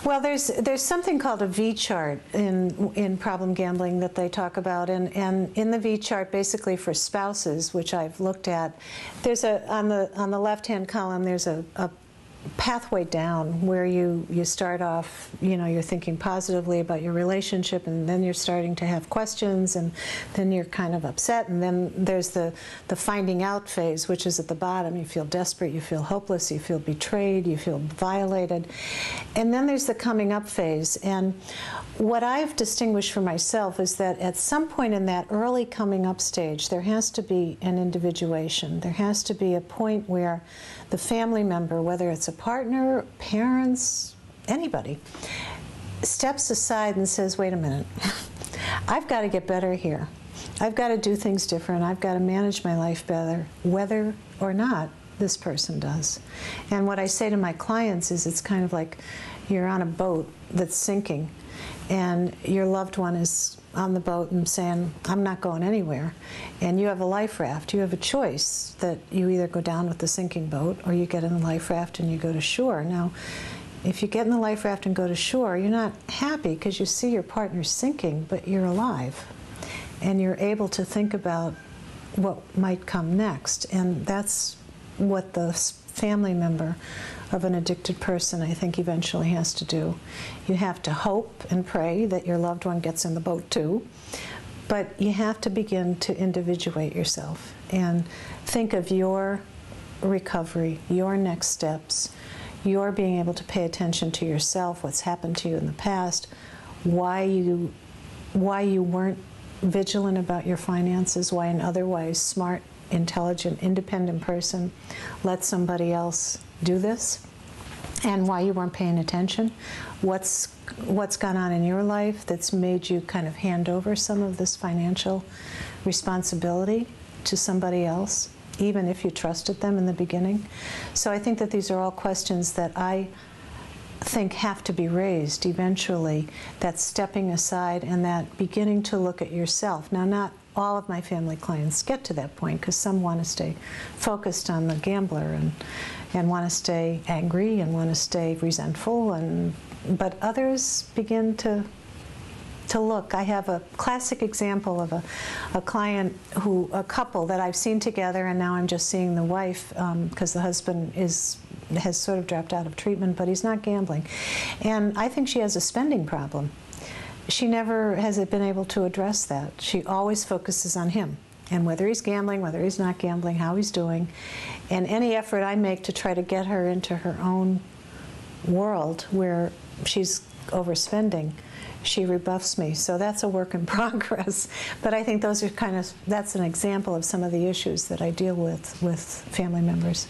Well, there's something called a V chart in problem gambling that they talk about, and in the V chart, basically for spouses, which I've looked at, there's on the left-hand column there's a pathway down where you start off, you're thinking positively about your relationship, and then you're starting to have questions, and then you're kind of upset, and then there's the finding out phase, which is at the bottom. You feel desperate, you feel hopeless, you feel betrayed, you feel violated, and then there's the coming up phase. And what I've distinguished for myself is that at some point in that early coming up stage, there has to be an individuation. There has to be a point where the family member, whether it's a partner, parents, anybody, steps aside and says, wait a minute, I've got to get better here. I've got to do things different. I've got to manage my life better, whether or not this person does. And what I say to my clients is it's kind of like you're on a boat that's sinking, and your loved one is on the boat and saying, I'm not going anywhere. And you have a life raft. You have a choice that you either go down with the sinking boat or you get in the life raft and you go to shore. Now, if you get in the life raft and go to shore, you're not happy because you see your partner sinking, but you're alive. And you're able to think about what might come next. And that's what the family member of an addicted person, I think, eventually has to do. You have to hope and pray that your loved one gets in the boat too, but you have to begin to individuate yourself and think of your recovery, your next steps, your being able to pay attention to yourself, what's happened to you in the past, why you weren't vigilant about your finances, why an otherwise smart, intelligent, independent person let somebody else do this, and why you weren't paying attention, what's gone on in your life that's made you kind of hand over some of this financial responsibility to somebody else, even if you trusted them in the beginning. So I think that these are all questions that I think have to be raised eventually, that stepping aside and that beginning to look at yourself. Now, not all of my family clients get to that point, because some want to stay focused on the gambler and want to stay angry and want to stay resentful, but others begin to look. I have a classic example of a client a couple that I've seen together, and now I'm just seeing the wife because the husband has sort of dropped out of treatment, but he's not gambling. And I think she has a spending problem. She never has been able to address that. She always focuses on him, and whether he's gambling, whether he's not gambling, how he's doing. And any effort I make to try to get her into her own world where she's overspending, she rebuffs me. So that's a work in progress. But I think those are that's an example of some of the issues that I deal with family members.